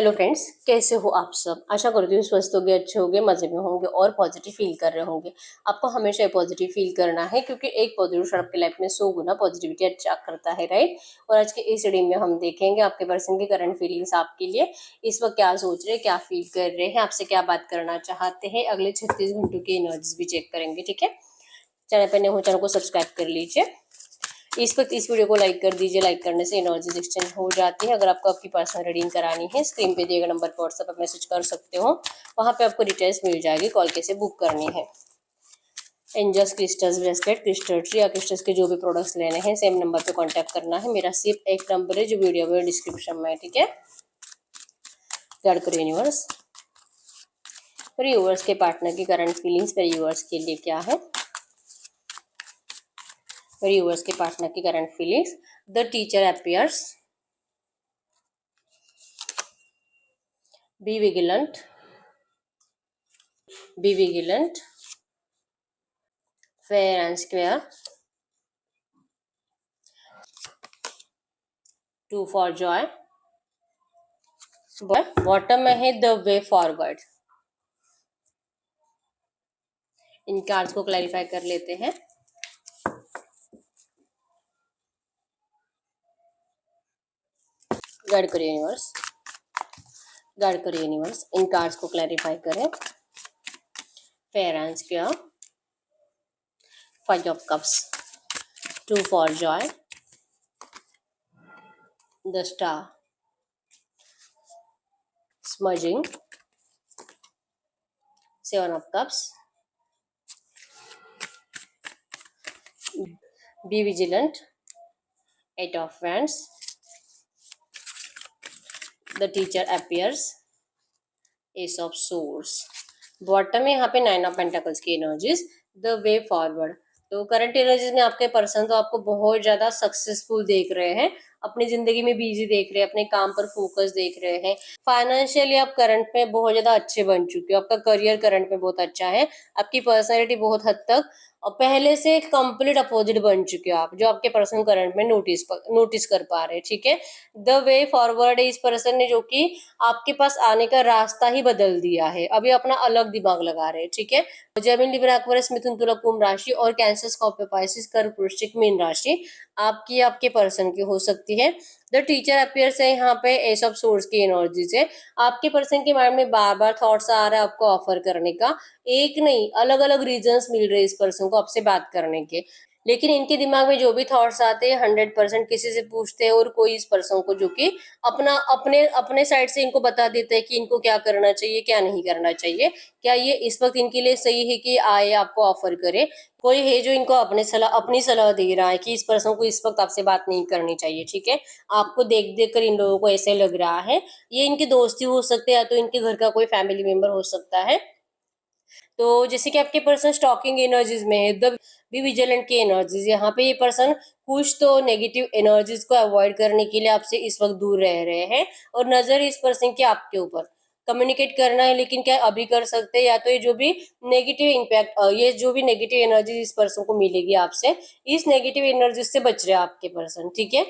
Hello friends, कैसे हो आप सब। आशा करती हूँ स्वस्थ होंगे, अच्छे होंगे, मजे में होंगे और पॉजिटिव फील कर रहे होंगे। आपको हमेशा पॉजिटिव फील करना है क्योंकि एक पॉजिटिव आपकी लाइफ में 100 गुना पॉजिटिविटी अच्छा करता है, राइट। और आज के इस रीडिंग में हम देखेंगे आपके पर्सन की करंट फीलिंग्स आपके लिए इस वक्त क्या सोच रहे हैं, क्या फील कर रहे हैं, आपसे क्या बात करना चाहते हैं। अगले 36 घंटों की एनर्जीज भी चेक करेंगे, ठीक है। चैनल पर नए हो, चैनल को सब्सक्राइब कर लीजिए। इस वक्त इस वीडियो को लाइक कर दीजिए। लाइक करने से एनर्जीज एक्सचेंज हो जाती है। अगर आपको आपकी पर्सनल रीडिंग करानी है, स्क्रीन पे दिए गए नंबर पर व्हाट्सएप पर मैसेज कर सकते हो। वहां पे आपको डिटेल्स मिल जाएगी, कॉल कैसे बुक करनी है। Angels, crystals, bracelet, crystal tree या क्रिस्टल्स के जो भी प्रोडक्ट्स लेने हैं सेम नंबर पे कांटेक्ट करना है। मेरा सिर्फ एक नंबर है जो वीडियो में डिस्क्रिप्शन में है, ठीक है। गाइड करो यूनिवर्स। पर यूनिवर्स के पार्टनर की करंट फीलिंग्स पर यूनिवर्स के लिए क्या है। व्यूअर्स के पार्टनर की current feelings. The teacher appears. Be vigilant. Be vigilant. Fair and square. 2 for Joy. Bottom में है the way forward. In cards को क्लैरिफाई कर लेते हैं। गाइड करिए यूनिवर्स। गाइड करिए यूनिवर्स, इन कार्ड्स को क्लैरिफाई करें। Fair and square. 5 of cups. 2 for Joy. The star. Smudging. 7 of cups. Be vigilant. 8 of wands. The teacher appears. Ace of swords. Bottom में यहाँ पे 9 of pentacles की energies. The way forward. तो current energies में आपके person तो आपको बहुत ज्यादा सक्सेसफुल देख रहे हैं, अपनी जिंदगी में बिजी देख रहे हैं, अपने काम पर फोकस देख रहे हैं। फाइनेंशियली आप करंट में बहुत ज्यादा अच्छे बन चुके हो। आपका करियर करंट में बहुत अच्छा है। आपकी पर्सनैलिटी बहुत हद तक और पहले से कंप्लीट अपोजिट बन चुके हो आप, जो आपके पर्सन करंट में नोटिस कर पा रहे हैं, ठीक है। द वे फॉरवर्ड है इस पर्सन ने, जो कि आपके पास आने का रास्ता ही बदल दिया है। अभी अपना अलग दिमाग लगा रहे हैं, ठीक है। जेमिनी, लिब्रा, एक्वेरियस, मिथुन, तुला, कुंभ राशि और कैंसर, स्कॉर्पियो, पाइसेस, कर्क, वृश्चिक, मीन राशि आपकी आपके पर्सन की हो सकती है। द टीचर अपीयर्स है यहाँ पे। एस ऑफ सोर्स की एनर्जीज है। आपके पर्सन के माइंड में बार बार थॉट्स आ रहा है आपको ऑफर करने का। एक नहीं, अलग अलग रीजंस मिल रहे हैं इस पर्सन को आपसे बात करने के। लेकिन इनके दिमाग में जो भी थॉट्स आते हैं 100% किसी से पूछते हैं और कोई इस पर्सन को जो कि अपना अपने अपने साइड से इनको बता देता है कि इनको क्या करना चाहिए, क्या नहीं करना चाहिए। क्या ये इस वक्त इनके लिए सही है कि आए आपको ऑफर करे। कोई है जो इनको अपनी सलाह दे रहा है कि इस पर्सन को इस वक्त आपसे बात नहीं करनी चाहिए, ठीक है। आपको देख देख कर इन लोगों को ऐसे लग रहा है। ये इनकी दोस्ती हो सकते हैं या तो इनके घर का कोई फैमिली मेंबर हो सकता है। तो जैसे कि आपके पर्सन स्टॉकिंग एनर्जीज में है, द बी विजिलेंट की एनर्जीज। यहाँ पे ये पर्सन कुछ तो नेगेटिव एनर्जीज को अवॉइड करने के लिए आपसे इस वक्त दूर रह रहे हैं और नजर इस पर्सन की आपके ऊपर। कम्युनिकेट करना है लेकिन क्या अभी कर सकते हैं, या तो ये जो भी नेगेटिव इम्पैक्ट, ये जो भी नेगेटिव एनर्जी इस पर्सन को मिलेगी आपसे, इस नेगेटिव एनर्जी से बच रहे हैं आपके पर्सन, ठीक है।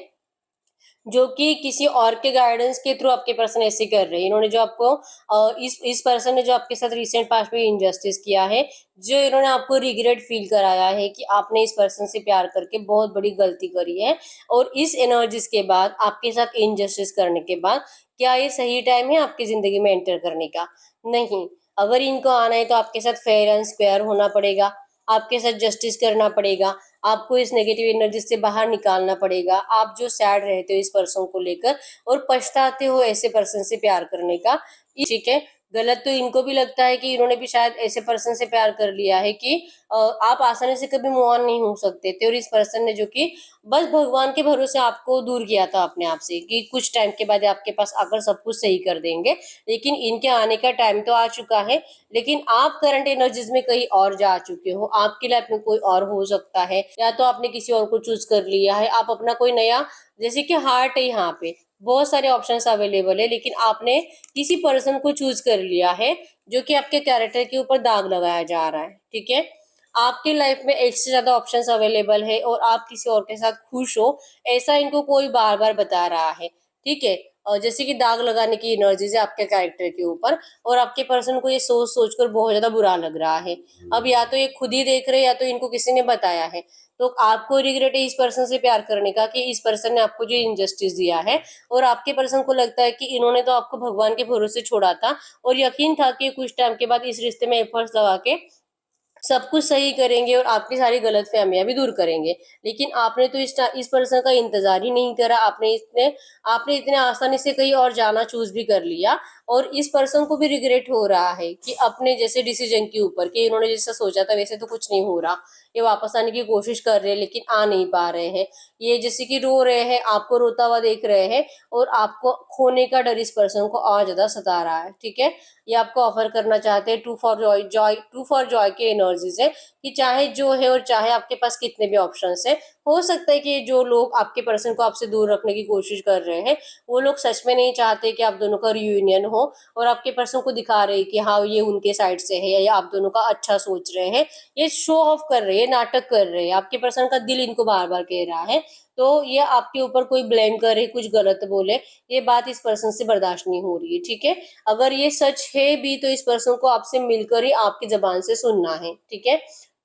जो कि किसी और के गाइडेंस के थ्रू आपके पर्सन ऐसे कर रहे हैं। इन्होंने जो आपको इस पर्सन ने जो आपके साथ रिसेंट पास्ट में इनजस्टिस किया है, जो इन्होंने आपको रिग्रेट फील कराया है कि आपने इस पर्सन से प्यार करके बहुत बड़ी गलती करी है, और इस एनर्जीज के बाद आपके साथ इनजस्टिस करने के बाद क्या ये सही टाइम है आपकी जिंदगी में एंटर करने का? नहीं। अगर इनको आना है तो आपके साथ फेयर एंड स्क्वेयर होना पड़ेगा, आपके साथ जस्टिस करना पड़ेगा, आपको इस नेगेटिव एनर्जी से बाहर निकालना पड़ेगा। आप जो सैड रहते हो इस पर्सन को लेकर और पछताते हो ऐसे पर्सन से प्यार करने का, ठीक है। गलत तो इनको भी लगता है कि इन्होंने भी शायद ऐसे पर्सन से प्यार कर लिया है कि आप आसानी से कभी मूव ऑन नहीं हो सकते थे, और इस पर्सन ने जो कि बस भगवान के भरोसे आपको दूर किया था अपने आप से कि कुछ टाइम के बाद आपके पास आकर सब कुछ सही कर देंगे। लेकिन इनके आने का टाइम तो आ चुका है। लेकिन आप करंट एनर्जीज में कहीं और जा चुके हो, आपकी लाइफ में कोई और हो सकता है, या तो आपने किसी और को चूज कर लिया है। आप अपना कोई नया, जैसे कि हार्ट है, यहाँ पे बहुत सारे ऑप्शंस अवेलेबल है, लेकिन आपने किसी पर्सन को चूज कर लिया है जो कि आपके कैरेक्टर के ऊपर दाग लगाया जा रहा है, ठीक है। आपके लाइफ में एक से ज्यादा ऑप्शंस अवेलेबल है और आप किसी और के साथ खुश हो, ऐसा इनको कोई बार बार बता रहा है, ठीक है। जैसे कि दाग लगाने की एनर्जीज है आपके कैरेक्टर के ऊपर, और आपके पर्सन को ये सोच सोचकर बहुत ज्यादा बुरा लग रहा है। अब या तो ये खुद ही देख रहे हैं या तो इनको किसी ने बताया है। तो आपको रिग्रेट है इस पर्सन से प्यार करने का कि इस पर्सन ने आपको जो इनजस्टिस दिया है, और आपके पर्सन को लगता है कि इन्होंने तो आपको भगवान के भरोसे छोड़ा था, और यकीन था कि कुछ टाइम के बाद इस रिश्ते में एफर्ट्स लगा के सब कुछ सही करेंगे और आपकी सारी गलतफहमियां भी दूर करेंगे। लेकिन आपने तो इस पर्सन का इंतजार ही नहीं करा, आपने इतने आसानी से कहीं और जाना चूज भी कर लिया, और इस पर्सन को भी रिग्रेट हो रहा है कि अपने जैसे डिसीजन के ऊपर कि इन्होंने जैसा सोचा था वैसे तो कुछ नहीं हो रहा। ये वापस आने की कोशिश कर रहे हैं लेकिन आ नहीं पा रहे हैं। ये जैसे कि रो रहे हैं, आपको रोता हुआ देख रहे हैं, और आपको खोने का डर इस पर्सन को और ज्यादा सता रहा है। ठीक है, ये आपको ऑफर करना चाहते हैं टू फॉर जॉय के एनर्जीज है कि चाहे जो है और चाहे आपके पास कितने भी ऑप्शंस है, हो सकता है कि जो लोग आपके पर्सन को आपसे दूर रखने की कोशिश कर रहे हैं वो लोग सच में नहीं चाहते कि आप दोनों का रियूनियन हो, और आपके पर्सन को दिखा रहे हैं कि हाँ ये उनके साइड से है या आप दोनों का अच्छा सोच रहे हैं। ये शो ऑफ कर रहे हैं, नाटक कर रहे हैं, आपके पर्सन का दिल इनको बार बार कह रहा है। तो ये आपके ऊपर कोई ब्लेम करे, कुछ गलत बोले, ये बात इस पर्सन से बर्दाश्त नहीं हो रही है। ठीक है, अगर ये सच है भी तो इस पर्सन को आपसे मिलकर ही आपकी जबान से सुनना है। ठीक है,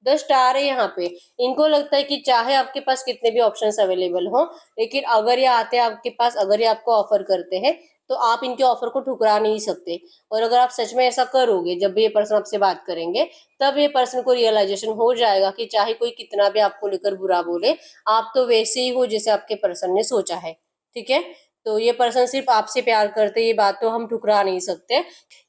10 स्टार है यहाँ पे। इनको लगता है कि चाहे आपके पास कितने भी ऑप्शंस अवेलेबल हो, लेकिन अगर ये आते हैं आपके पास, अगर ये आपको ऑफर करते हैं, तो आप इनके ऑफर को ठुकरा नहीं सकते। और अगर आप सच में ऐसा करोगे, जब भी ये पर्सन आपसे बात करेंगे, तब ये पर्सन को रियलाइजेशन हो जाएगा कि चाहे कोई कितना भी आपको लेकर बुरा बोले, आप तो वैसे ही हो जैसे आपके पर्सन ने सोचा है। ठीक है, तो ये पर्सन सिर्फ आपसे प्यार करते, ये बात तो हम ठुकरा नहीं सकते,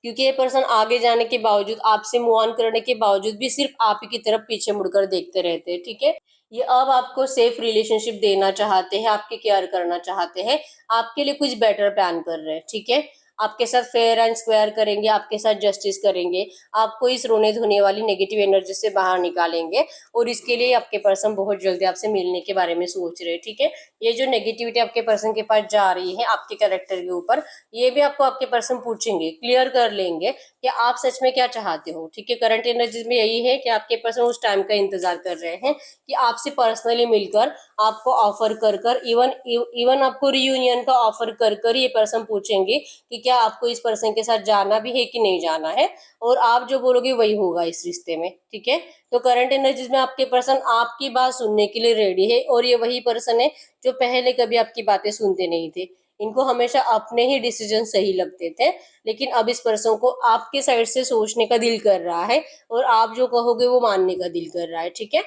क्योंकि ये पर्सन आगे जाने के बावजूद, आपसे मूव ऑन करने के बावजूद भी सिर्फ आप ही की तरफ पीछे मुड़कर देखते रहते हैं। ठीक है, ये अब आपको सेफ रिलेशनशिप देना चाहते हैं, आपकी केयर करना चाहते हैं, आपके लिए कुछ बेटर प्लान कर रहे हैं। ठीक है, आपके साथ फेयर एंड स्क्वायर करेंगे, आपके साथ जस्टिस करेंगे, आपको इस रोने धोने वाली नेगेटिव एनर्जी से बाहर निकालेंगे, और इसके लिए आपके पर्सन बहुत जल्दी आपसे मिलने के बारे में सोच रहे हैं। ठीक है, ये जो नेगेटिविटी आपके पर्सन के पास जा रही है आपके कैरेक्टर के ऊपर, ये भी आपको आपके पर्सन पूछेंगे, क्लियर कर लेंगे कि आप सच में क्या चाहते हो। ठीक है, करंट एनर्जीज में यही है कि आपके पर्सन उस टाइम का इंतजार कर रहे हैं कि आपसे पर्सनली मिलकर आपको ऑफर कर कर, इवन आपको रियूनियन का ऑफर कर कर ये पर्सन पूछेंगे कि क्या आपको इस पर्सन के साथ जाना भी है कि नहीं जाना है, और आप जो बोलोगे वही होगा इस रिश्ते में। ठीक है, तो करंट एनर्जीज में आपके पर्सन आपकी बात सुनने के लिए रेडी है, और ये वही पर्सन है जो पहले कभी आपकी बातें सुनते नहीं थे। इनको हमेशा अपने ही डिसीजन सही लगते थे, लेकिन अब इस पर्सन को आपके साइड से सोचने का दिल कर रहा है, और आप जो कहोगे वो मानने का दिल कर रहा है। ठीक है,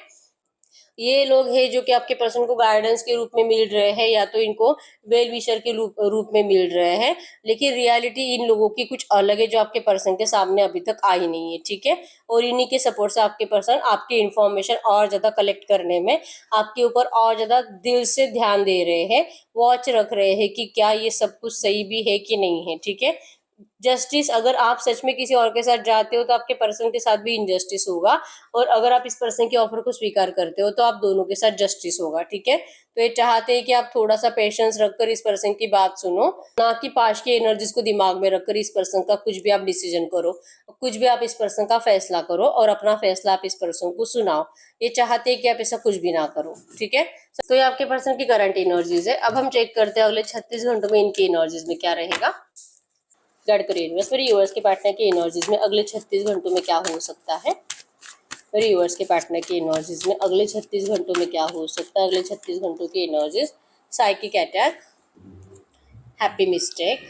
ये लोग हैं जो कि आपके पर्सन को गाइडेंस के रूप में मिल रहे हैं, या तो इनको वेल विशर के रूप में मिल रहे हैं, लेकिन रियलिटी इन लोगों की कुछ अलग है जो आपके पर्सन के सामने अभी तक आई नहीं है। ठीक है, और इन्हीं के सपोर्ट से आपके पर्सन आपकी इंफॉर्मेशन और ज्यादा कलेक्ट करने में आपके ऊपर और ज्यादा दिल से ध्यान दे रहे हैं, वॉच रख रहे हैं कि क्या ये सब कुछ सही भी है कि नहीं है। ठीक है, जस्टिस, अगर आप सच में किसी और के साथ जाते हो तो आपके पर्सन के साथ भी इनजस्टिस होगा, और अगर आप इस पर्सन के ऑफर को स्वीकार करते हो तो आप दोनों के साथ जस्टिस होगा। ठीक है, तो ये चाहते हैं कि आप थोड़ा सा पेशेंस रखकर इस पर्सन की बात सुनो, ना कि पास की एनर्जीज को दिमाग में रखकर इस पर्सन का कुछ भी आप डिसीजन करो, कुछ भी आप इस पर्सन का फैसला करो, और अपना फैसला आप इस पर्सन को सुनाओ। ये चाहते हैं कि आप ऐसा कुछ भी ना करो। ठीक है, तो ये आपके पर्सन की करंट एनर्जीज है। अब हम चेक करते हैं अगले 36 घंटों में इनकी एनर्जीज में क्या रहेगा। गाइड करिए यूनिवर्स, मेरे यूनिवर्स के पार्टनर की एनर्जीज में अगले 36 घंटों में क्या हो सकता है। मेरे यूनिवर्स के पार्टनर की एनर्जीज में अगले 36 घंटों में क्या हो सकता है। अगले 36 घंटों की energies: psychic attack, happy mistake,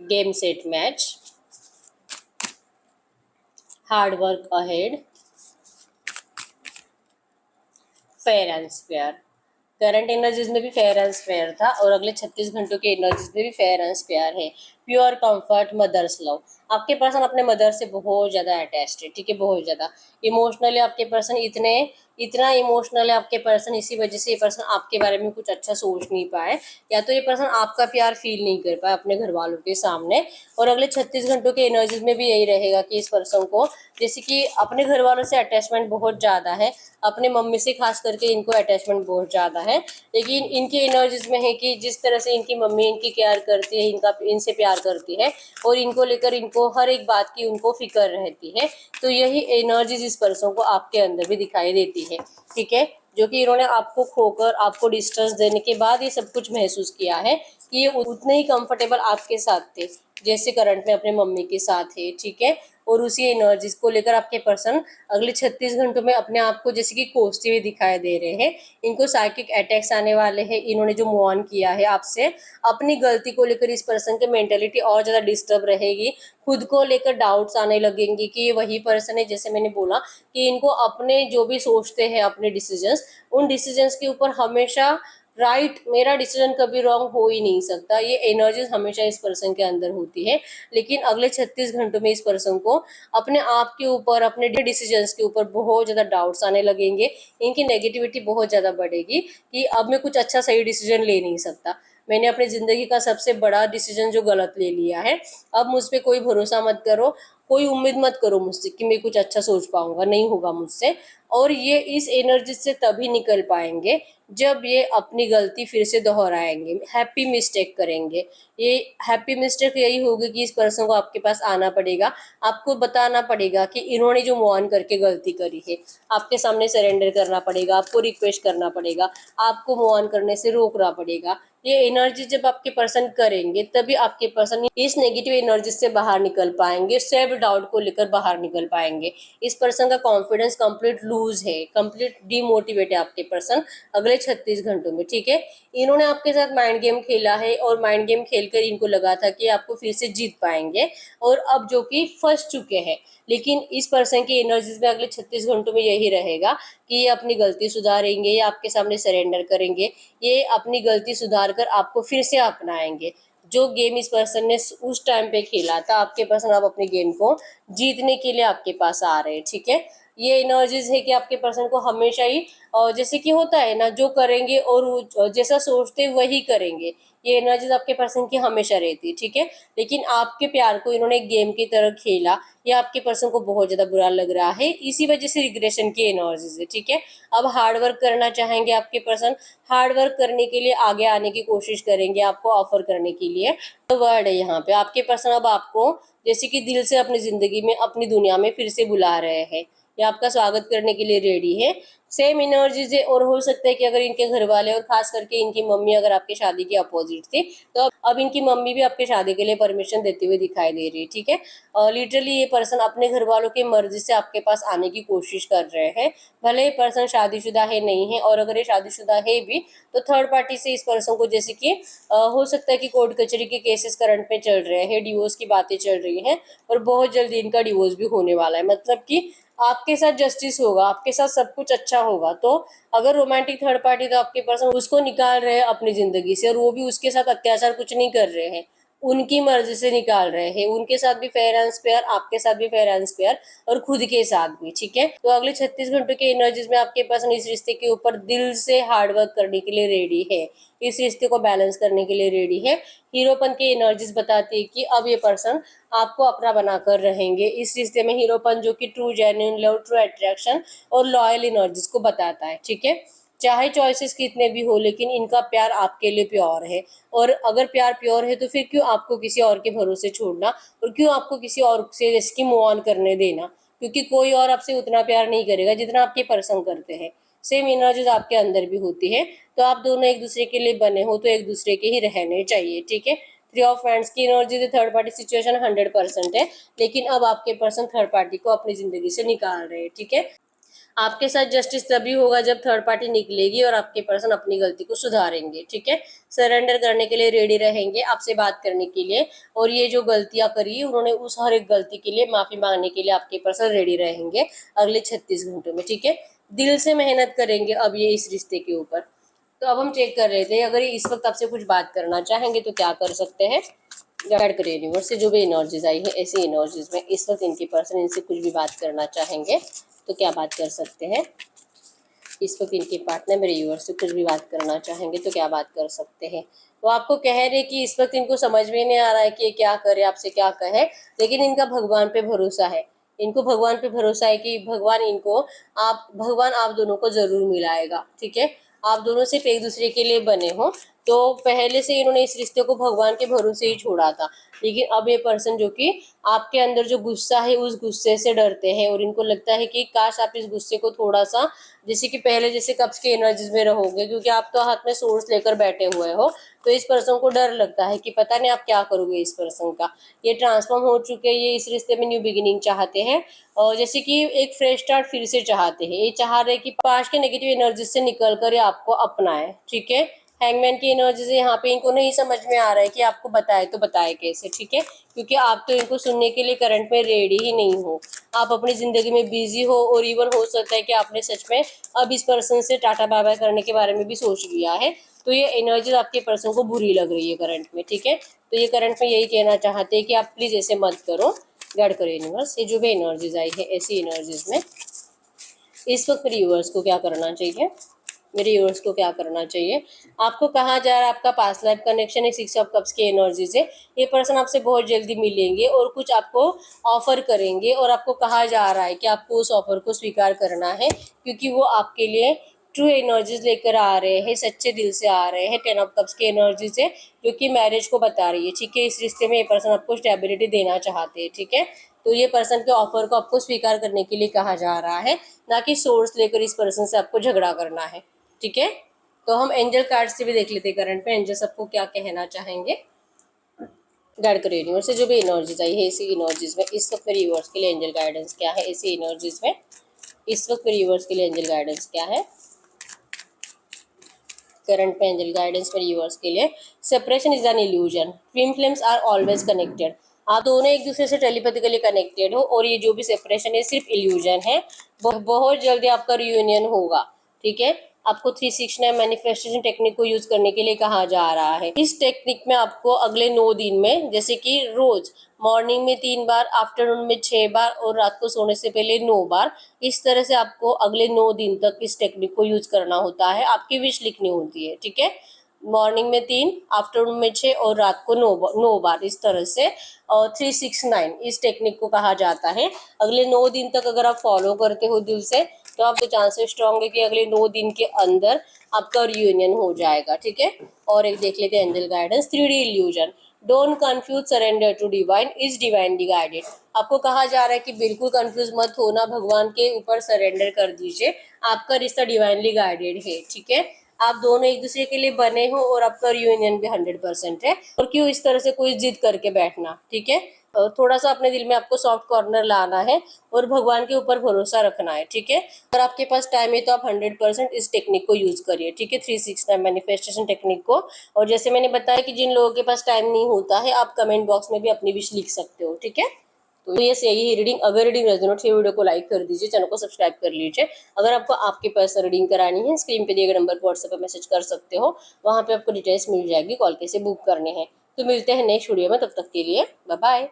game set match, hard work ahead, fair and square. Current energies में भी फेयर एंड स्क्वायर था, और अगले 36 घंटों के एनर्जीज में भी फेयर एंड स्क्वायर है। Pure comfort, mother's love. आपके पर्सन अपने मदर से बहुत ज़्यादा अटैच्ड है। ठीक है, बहुत ज़्यादा इमोशनली आपके पर्सन इतना इमोशनल है आपके पर्सन, इसी वजह से ये पर्सन आपके बारे में कुछ अच्छा सोच नहीं पाए, या तो ये पर्सन आपका प्यार फील नहीं कर पाए अपने घर वालों के सामने। और अगले 36 घंटों के एनर्जीज में भी यही रहेगा कि इस पर्सन को जैसे कि अपने घर वालों से अटैचमेंट बहुत ज़्यादा है, अपने मम्मी से खास करके इनको अटैचमेंट बहुत ज़्यादा है, लेकिन इनकी एनर्जीज में है कि जिस तरह से इनकी मम्मी इनकी केयर करती है, इनसे प्यार करती है, और इनको लेकर इनको हर एक बात की उनको फिक्र रहती है, तो यही एनर्जीज इस पर्सन को आपके अंदर भी दिखाई देती है। ठीक है, जो कि इन्होंने आपको खोकर आपको डिस्टेंस देने के बाद ये सब कुछ महसूस किया है कि ये उतने ही कंफर्टेबल आपके साथ थे जैसे करंट में अपने मम्मी के साथ है, ठीक है। और उसी एनर्जीज को लेकर आपके पर्सन अगले 36 घंटों में अपने आप को जैसे कि कोसते हुए दिखाई दे रहे हैं। इनको साइकिक अटैक्स आने वाले हैं। इन्होंने जो मूव ऑन किया है आपसे, अपनी गलती को लेकर इस पर्सन की मेंटेलिटी और ज़्यादा डिस्टर्ब रहेगी। खुद को लेकर डाउट्स आने लगेंगे कि ये वही पर्सन है। जैसे मैंने बोला कि इनको अपने जो भी सोचते हैं अपने डिसीजंस, उन डिसीजंस के ऊपर हमेशा राइट मेरा डिसीजन कभी रॉन्ग हो ही नहीं सकता, ये एनर्जीज हमेशा इस पर्सन के अंदर होती है। लेकिन अगले 36 घंटों में इस पर्सन को अपने आप के ऊपर अपने डिसीजंस के ऊपर बहुत ज़्यादा डाउट्स आने लगेंगे। इनकी नेगेटिविटी बहुत ज़्यादा बढ़ेगी कि अब मैं कुछ अच्छा सही डिसीजन ले नहीं सकता, मैंने अपनी ज़िंदगी का सबसे बड़ा डिसीजन जो गलत ले लिया है, अब मुझ पर कोई भरोसा मत करो, कोई उम्मीद मत करो मुझसे कि मैं कुछ अच्छा सोच पाऊंगा, नहीं होगा मुझसे। और ये इस एनर्जी से तभी निकल पाएंगे जब ये अपनी गलती फिर से दोहराएंगे, हैप्पी मिस्टेक करेंगे। ये हैप्पी मिस्टेक यही होगी कि इस पर्सन को आपके पास आना पड़ेगा, आपको बताना पड़ेगा कि इन्होंने जो मूव ऑन करके गलती करी है, आपके सामने सरेंडर करना पड़ेगा, आपको रिक्वेस्ट करना पड़ेगा, आपको मूव ऑन करने से रोकना पड़ेगा। ये एनर्जी जब आपके पर्सन करेंगे तभी आपके पर्सन इस नेगेटिव एनर्जी से बाहर निकल पाएंगे, सेल्फ डाउट को लेकर बाहर निकल पाएंगे। इस पर्सन का कॉन्फिडेंस कंप्लीट लूज है, कंप्लीट डिमोटिवेट है आपके पर्सन अगले 36 घंटों में, ठीक है। इन्होंने आपके साथ माइंड गेम खेला है और माइंड गेम खेलकर इनको लगा था कि आपको फिर से जीत पाएंगे, और अब जो कि फंस चुके हैं। लेकिन इस पर्सन की एनर्जीज में अगले 36 घंटों में यही रहेगा कि ये अपनी गलती सुधारेंगे, ये आपके सामने सरेंडर करेंगे, ये अपनी गलती सुधार कर आपको फिर से अपनाएंगे। जो गेम इस पर्सन ने उस टाइम पे खेला था, आपके पर्सन अब अपने गेम को जीतने के लिए आपके पास आ रहे हैं, ठीक है। ये एनर्जीज है कि आपके पर्सन को हमेशा ही जैसे कि होता है ना, जो करेंगे और जैसा सोचते वही करेंगे, ये एनर्जीज आपके पर्सन की हमेशा रहती है, ठीक है। लेकिन आपके प्यार को इन्होंने एक गेम की तरह खेला, ये आपके पर्सन को बहुत ज्यादा बुरा लग रहा है, इसी वजह से रिग्रेशन की एनर्जीज है, ठीक है। अब हार्ड वर्क करना चाहेंगे आपके पर्सन, हार्ड वर्क करने के लिए आगे आने की कोशिश करेंगे, आपको ऑफर करने के लिए। तो वर्ड है यहाँ पे, आपके पर्सन अब आपको जैसे कि दिल से अपनी जिंदगी में अपनी दुनिया में फिर से बुला रहे हैं, ये आपका स्वागत करने के लिए रेडी है। सेम एनर्जीज है। और हो सकता है कि अगर इनके घर वाले और खास करके इनकी मम्मी अगर आपकी शादी के अपोजिट थी, तो अब इनकी मम्मी भी आपके शादी के लिए परमिशन देते हुए दिखाई दे रही है, ठीक है। लिटरली ये पर्सन अपने घर वालों की मर्जी से आपके पास आने की कोशिश कर रहे हैं। भले ये पर्सन शादीशुदा है नहीं है, और अगर ये शादीशुदा है भी तो थर्ड पार्टी से इस पर्सन को जैसे कि हो सकता है कि कोर्ट कचहरी के केसेस करंट में चल रहे हैं, डिवोर्स की बातें चल रही हैं, और बहुत जल्दी इनका डिवोर्स भी होने वाला है। मतलब कि आपके साथ जस्टिस होगा, आपके साथ सब कुछ अच्छा होगा। तो अगर रोमांटिक थर्ड पार्टी, तो आपके पर्सन उसको निकाल रहे हैं अपनी जिंदगी से, और वो भी उसके साथ अत्याचार कुछ नहीं कर रहे हैं, उनकी मर्जी से निकाल रहे हैं। उनके साथ भी फेयर एंड स्क्वायर, आपके साथ भी फेयर एंड स्क्वायर, और खुद के साथ भी, ठीक है। तो अगले 36 घंटों के एनर्जीज में आपके पर्सन इस रिश्ते के ऊपर दिल से हार्डवर्क करने के लिए रेडी है, इस रिश्ते को बैलेंस करने के लिए रेडी है। हीरोपन की एनर्जीज बताती है कि अब ये पर्सन आपको अपना बनाकर रहेंगे इस रिश्ते में। हीरोपन जो कि true genuine love, true attraction और लॉयल एनर्जीज को बताता है, ठीक है। चाहे चॉइसेस कितने भी हो, लेकिन इनका प्यार आपके लिए प्योर है। और अगर प्यार प्योर है तो फिर क्यों आपको किसी और के भरोसे छोड़ना, और क्यों आपको किसी और से जैसे कि मूव ऑन करने देना, क्योंकि कोई और आपसे उतना प्यार नहीं करेगा जितना आपके पर्सन करते हैं। सेम एनर्जीज आपके अंदर भी होती है। तो आप दोनों एक दूसरे के लिए बने हो तो एक दूसरे के ही रहने चाहिए, ठीक है। थ्री ऑफ फ्रेंड्स की एनर्जी थर्ड पार्टी सिचुएशन 100% है, लेकिन अब आपके पर्सन थर्ड पार्टी को अपनी जिंदगी से निकाल रहे हैं, ठीक है। आपके साथ जस्टिस तभी होगा जब थर्ड पार्टी निकलेगी और आपके पर्सन अपनी गलती को सुधारेंगे, ठीक है। सरेंडर करने के लिए रेडी रहेंगे, आपसे बात करने के लिए, और ये जो गलतियां करी उन्होंने उस हर एक गलती के लिए माफी मांगने के लिए आपके पर्सन रेडी रहेंगे अगले 36 घंटों में, ठीक है। दिल से मेहनत करेंगे अब ये इस रिश्ते के ऊपर। तो अब हम चेक कर रहे थे, अगर ये इस वक्त आपसे कुछ बात करना चाहेंगे तो क्या कर सकते हैं। गाइड करिए यूनिवर्स से जो भी एनर्जीज आई है, ऐसी एनर्जीज में इस वक्त इनके पर्सन इनसे कुछ भी बात करना चाहेंगे तो क्या बात कर सकते हैं। इस वक्त इनके पार्टनर मेरे यूनिवर्स से कुछ भी बात करना चाहेंगे तो क्या बात कर सकते हैं। वो आपको कह रहे कि इस वक्त इनको समझ में नहीं आ रहा है कि ये क्या करे, आपसे क्या कहे, लेकिन इनका भगवान पे भरोसा है। इनको भगवान पे भरोसा है कि भगवान आप दोनों को जरूर मिलाएगा, ठीक है। आप दोनों सिर्फ एक दूसरे के लिए बने हो, तो पहले से इन्होंने इस रिश्ते को भगवान के भरोसे ही छोड़ा था, लेकिन अब ये पर्सन जो कि आपके अंदर जो गुस्सा है उस गुस्से से डरते हैं और इनको लगता है कि काश आप इस गुस्से को थोड़ा सा, जैसे कि पहले जैसे कब्ज के एनर्जीज में रहोगे, क्योंकि आप तो हाथ में सोर्स लेकर बैठे हुए हो, तो इस पर्सन को डर लगता है कि पता नहीं आप क्या करोगे इस पर्सन का। ये ट्रांसफॉर्म हो चुके हैं, ये इस रिश्ते में न्यू बिगिनिंग चाहते हैं और जैसे कि एक फ्रेश स्टार्ट फिर से चाहते हैं। ये चाह रहे कि पास्ट के नेगेटिव एनर्जी से निकल कर ये आपको अपनाए, ठीक है। हैंगमैन की एनर्जी से यहाँ पे इनको नहीं समझ में आ रहा है कि आपको बताए तो बताए कैसे, ठीक है, क्योंकि आप तो इनको सुनने के लिए करंट में रेडी ही नहीं हो। आप अपनी जिंदगी में बिजी हो और इवन हो सकता है कि आपने सच में अब इस पर्सन से टाटा बाय बाय करने के बारे में भी सोच लिया है। तो ये एनर्जी आपके पर्सन को बुरी लग रही है करंट में, ठीक है। तो ये करंट में यही कहना चाहते हैं कि आप प्लीज ऐसे मत करो, गाइड करो यूनिवर्स। ये जो भी एनर्जीज आई है ऐसी एनर्जीज में इस वक्त मेरे व्यूअर्स को क्या करना चाहिए, मेरे व्यूअर्स को क्या करना चाहिए, आपको कहा जा रहा है आपका पास्ट लाइफ कनेक्शन है, 6 ऑफ कप्स की एनर्जी से ये पर्सन आपसे बहुत जल्दी मिलेंगे और कुछ आपको ऑफर करेंगे और आपको कहा जा रहा है कि आपको उस ऑफर को स्वीकार करना है, क्योंकि वो आपके लिए ट्रू एनर्जीज लेकर आ रहे हैं, सच्चे दिल से आ रहे हैं। 10 ऑफ कप्स की एनर्जी से जो कि मैरिज को बता रही है, ठीक है। इस रिश्ते में ये पर्सन आपको स्टेबिलिटी देना चाहते हैं, ठीक है। तो ये पर्सन के ऑफर को आपको स्वीकार करने के लिए कहा जा रहा है, ना कि सोर्स लेकर इस पर्सन से आपको झगड़ा करना है, ठीक है। तो हम एंजल कार्ड से भी देख लेते हैं करंट में एंजल सबको क्या कहना चाहेंगे। गाइड करो यूनिवर्स से जो भी एनर्जीज आई है इसी एनर्जीज में इस वक्त मेरे यूनिवर्स के लिए एंजल गाइडेंस क्या है, इसी एनर्जीज में इस वक्त मेरे यूनिवर्स के लिए एंजल गाइडेंस क्या है। करंट में एंजल गाइडेंस मेरे यूनिवर्स के लिए, separation is an illusion, twin flames are always connected. आप दोनों एक दूसरे से टेलीपैथिकली कनेक्टेड हो और ये जो भी सेपरेशन है सिर्फ इल्यूजन है। बहुत जल्दी आपका रियूनियन होगा, ठीक है। आपको 369 मैनिफेस्टेशन टेक्निक को यूज करने के लिए कहा जा रहा है। इस टेक्निक में आपको अगले 9 दिन में, जैसे कि रोज मॉर्निंग में 3 बार, आफ्टरनून में 6 बार और रात को सोने से पहले 9 बार, इस तरह से आपको अगले 9 दिन तक इस टेक्निक को यूज करना होता है। आपकी विश लिखनी होती है, ठीक है। मॉर्निंग में 3, आफ्टरनून में 6 और रात को 9 बार, इस तरह से 369 इस टेक्निक को कहा जाता है। अगले 9 दिन तक अगर आप फॉलो करते हो दिल से तो आपके चांसेस स्ट्रॉन्ग है कि अगले 9 दिन के अंदर आपका रियूनियन हो जाएगा, ठीक है। और एक देख लेते हैं angel guidance, 3D illusion, don't confuse, surrender to divine, is divinely guided. आपको कहा जा रहा है कि बिल्कुल कंफ्यूज मत होना, भगवान के ऊपर सरेंडर कर दीजिए, आपका रिश्ता डिवाइनली गाइडेड है, ठीक है। आप दोनों एक दूसरे के लिए बने हो और आपका रियूनियन भी 100% है। और क्यों इस तरह से कोई जिद करके बैठना, ठीक है। थोड़ा सा अपने दिल में आपको सॉफ्ट कॉर्नर लाना है और भगवान के ऊपर भरोसा रखना है, ठीक है। अगर आपके पास टाइम है तो आप 100% इस टेक्निक को यूज करिए, ठीक है, 369 मैनिफेस्टेशन टेक्निक को। और जैसे मैंने बताया कि जिन लोगों के पास टाइम नहीं होता है आप कमेंट बॉक्स में भी अपनी विश लिख सकते हो, ठीक है। तो ये सही है रीडिंग। अगर रीडिंग रेजोनेट है वीडियो को लाइक कर दीजिए, चैनल को सब्सक्राइब कर लीजिए। अगर आपको आपके पर्सनल रीडिंग करानी है स्क्रीन पे दिए गए नंबर पर व्हाट्सएप पर मैसेज कर सकते हो, वहाँ पे आपको डिटेल्स मिल जाएगी, कॉल कैसे बुक करने हैं। तो मिलते हैं नेक्स्ट वीडियो में, तब तक के लिए बाय बाय।